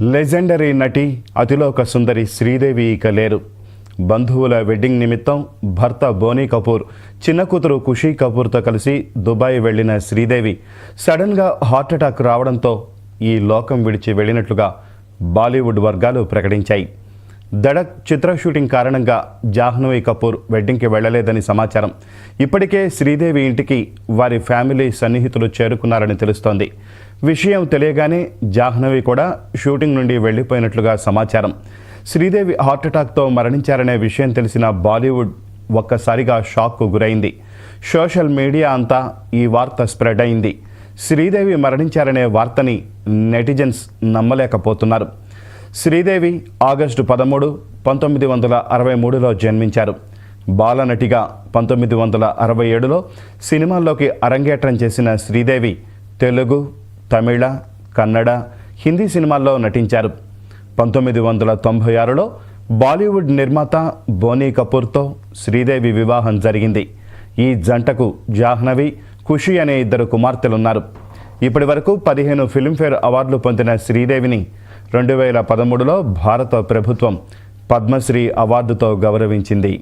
Legendary నటి అతిలోక సుందరి శ్రీదేవి ఇక లేరు. బంధువుల వెడ్డింగ్ నిమిత్తం భర్త బోనీ కపూర్, చిన్న కూతురు ఖుషీ కపూర్తో కలిసి దుబాయ్ వెళ్లిన శ్రీదేవి సడన్గా హార్ట్అటాక్ రావడంతో ఈ లోకం విడిచి వెళ్ళినట్లుగా బాలీవుడ్ వర్గాలు ప్రకటించాయి. దడక్ చిత్ర షూటింగ్ కారణంగా జాహ్నవి కపూర్ వెడ్డింగ్కి వెళ్లలేదని సమాచారం. ఇప్పటికే శ్రీదేవి ఇంటికి వారి ఫ్యామిలీ సన్నిహితులు చేరుకున్నారని తెలుస్తోంది. విషయం తెలియగానే జాహ్నవి కూడా షూటింగ్ నుండి వెళ్లిపోయినట్లుగా సమాచారం. శ్రీదేవి హార్ట్అటాక్తో మరణించారనే విషయం తెలిసిన బాలీవుడ్ ఒక్కసారిగా షాక్కు గురైంది. సోషల్ మీడియా అంతా ఈ వార్త స్ప్రెడ్ అయింది. శ్రీదేవి మరణించారనే వార్తని నెటిజన్స్ నమ్మలేకపోతున్నారు. శ్రీదేవి ఆగస్టు 13, 1963లో జన్మించారు. బాలనటిగా 1967లో సినిమాల్లోకి అరంగేట్రం చేసిన శ్రీదేవి తెలుగు, తమిళ, కన్నడ, హిందీ సినిమాల్లో నటించారు. 1996లో బాలీవుడ్ నిర్మాత బోనీ కపూర్తో శ్రీదేవి వివాహం జరిగింది. ఈ జంటకు జాహ్నవి, ఖుషీ అనే 2 కుమార్తెలున్నారు. ఇప్పటి వరకు 15 ఫిల్మ్ఫేర్ అవార్డులు పొందిన శ్రీదేవిని 2013లో భారత ప్రభుత్వం పద్మశ్రీ అవార్డుతో గౌరవించింది.